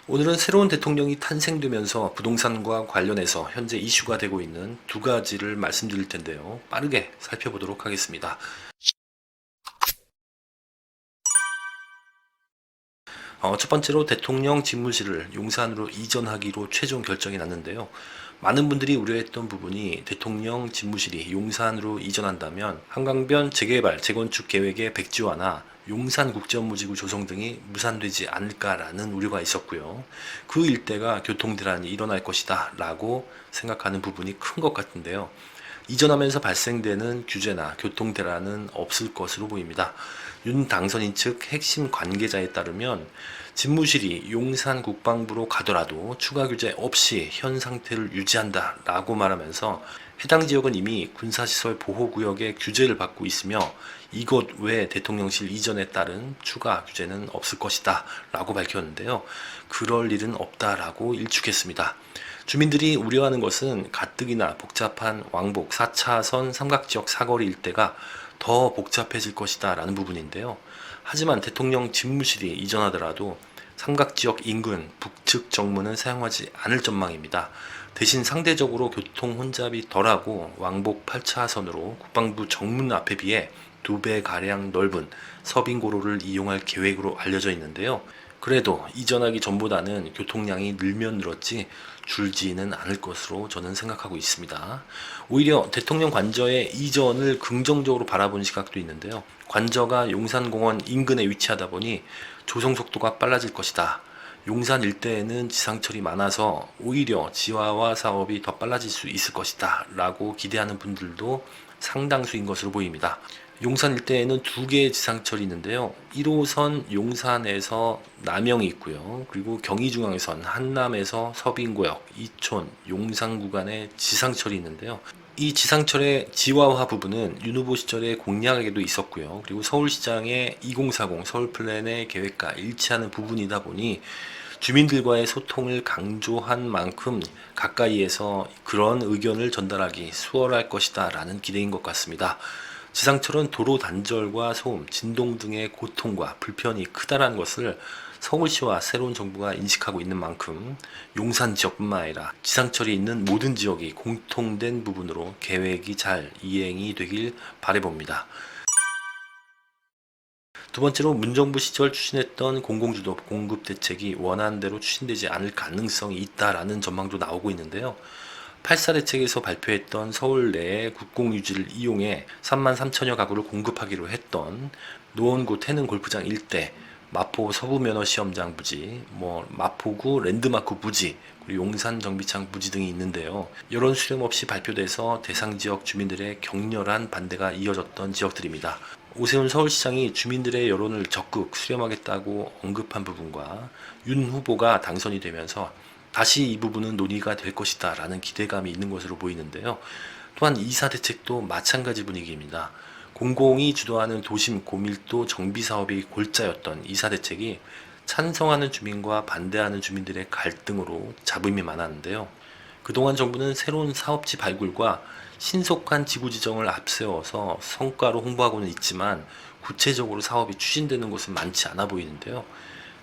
오늘은 새로운 대통령이 탄생되면서 부동산과 관련해서 현재 이슈가 되고 있는 두 가지를 말씀드릴 텐데요. 빠르게 살펴보도록 하겠습니다. 첫 번째로 대통령 집무실을 용산으로 이전하기로 최종 결정이 났는데요. 많은 분들이 우려했던 부분이 대통령 집무실이 용산으로 이전한다면 한강변 재개발, 재건축 계획의 백지화나 용산국제업무지구 조성 등이 무산되지 않을까라는 우려가 있었고요. 그 일대가 교통대란이 일어날 것이다 라고 생각하는 부분이 큰 것 같은데요. 이전하면서 발생되는 규제나 교통대란은 없을 것으로 보입니다. 윤 당선인 측 핵심 관계자에 따르면 집무실이 용산 국방부로 가더라도 추가 규제 없이 현 상태를 유지한다라고 말하면서 해당 지역은 이미 군사시설 보호구역의 규제를 받고 있으며 이곳 외 대통령실 이전에 따른 추가 규제는 없을 것이다 라고 밝혔는데요. 그럴 일은 없다라고 일축했습니다. 주민들이 우려하는 것은 가뜩이나 복잡한 왕복 4차선 삼각지역 사거리 일대가 더 복잡해질 것이다 라는 부분인데요. 하지만 대통령 집무실이 이전하더라도 삼각지역 인근 북측 정문은 사용하지 않을 전망입니다. 대신 상대적으로 교통 혼잡이 덜하고 왕복 8차선으로 국방부 정문 앞에 비해 2배가량 넓은 서빙고로를 이용할 계획으로 알려져 있는데요. 그래도 이전하기 전보다는 교통량이 늘면 늘었지 줄지는 않을 것으로 저는 생각하고 있습니다. 오히려 대통령 관저의 이전을 긍정적으로 바라보는 시각도 있는데요. 관저가 용산공원 인근에 위치하다 보니 조성 속도가 빨라질 것이다. 용산 일대에는 지상철이 많아서 오히려 지하화 사업이 더 빨라질 수 있을 것이다 라고 기대하는 분들도 상당수인 것으로 보입니다. 용산 일대에는 2개의 지상철이 있는데요. 1호선 용산에서 남영이 있고요. 그리고 경의중앙선 한남에서 서빙구역, 이촌, 용산 구간에 지상철이 있는데요. 이 지상철의 지하화 부분은 윤 후보 시절의 공약에도 있었고요. 그리고 서울시장의 2040 서울플랜의 계획과 일치하는 부분이다 보니 주민들과의 소통을 강조한 만큼 가까이에서 그런 의견을 전달하기 수월할 것이다 라는 기대인 것 같습니다. 지상철은 도로 단절과 소음, 진동 등의 고통과 불편이 크다라는 것을 서울시와 새로운 정부가 인식하고 있는 만큼 용산 지역뿐만 아니라 지상철이 있는 모든 지역이 공통된 부분으로 계획이 잘 이행이 되길 바라봅니다. 두 번째로 문정부 시절 추진했던 공공주도 공급 대책이 원안대로 추진되지 않을 가능성이 있다라는 전망도 나오고 있는데요. 8사 대책에서 발표했던 서울 내의 국공유지를 이용해 3만 3천여 가구를 공급하기로 했던 노원구 태릉 골프장 일대, 마포 서부면허시험장 부지, 마포구 랜드마크 부지, 그리고 용산 정비창 부지 등이 있는데요. 여론 수렴 없이 발표돼서 대상 지역 주민들의 격렬한 반대가 이어졌던 지역들입니다. 오세훈 서울시장이 주민들의 여론을 적극 수렴하겠다고 언급한 부분과 윤 후보가 당선이 되면서 다시 이 부분은 논의가 될 것이다 라는 기대감이 있는 것으로 보이는데요. 또한 2사 대책도 마찬가지 분위기입니다. 공공이 주도하는 도심 고밀도 정비사업이 골자였던 2사 대책이 찬성하는 주민과 반대하는 주민들의 갈등으로 잡음이 많았는데요. 그동안 정부는 새로운 사업지 발굴과 신속한 지구 지정을 앞세워서 성과로 홍보하고는 있지만 구체적으로 사업이 추진되는 곳은 많지 않아 보이는데요.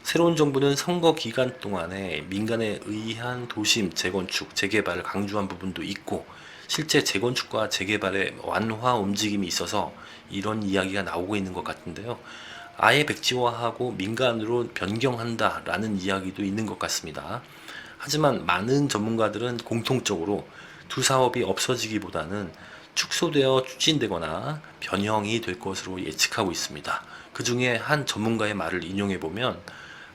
새로운 정부는 선거 기간 동안에 민간에 의한 도심 재건축, 재개발을 강조한 부분도 있고 실제 재건축과 재개발의 완화 움직임이 있어서 이런 이야기가 나오고 있는 것 같은데요. 아예 백지화하고 민간으로 변경한다라는 이야기도 있는 것 같습니다. 하지만 많은 전문가들은 공통적으로 두 사업이 없어지기보다는 축소되어 추진되거나 변형이 될 것으로 예측하고 있습니다. 그 중에 한 전문가의 말을 인용해보면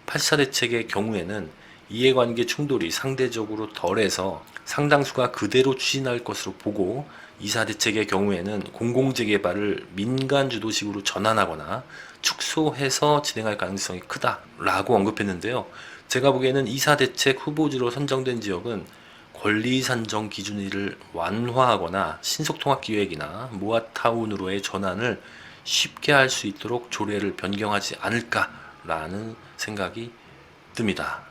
8사 대책의 경우에는 이해관계 충돌이 상대적으로 덜해서 상당수가 그대로 추진할 것으로 보고 2사 대책의 경우에는 공공재개발을 민간 주도식으로 전환하거나 축소해서 진행할 가능성이 크다라고 언급했는데요. 제가 보기에는 2사 대책 후보지로 선정된 지역은 권리 산정 기준을 완화하거나 신속통합기획이나 모아타운으로의 전환을 쉽게 할 수 있도록 조례를 변경하지 않을까라는 생각이 듭니다.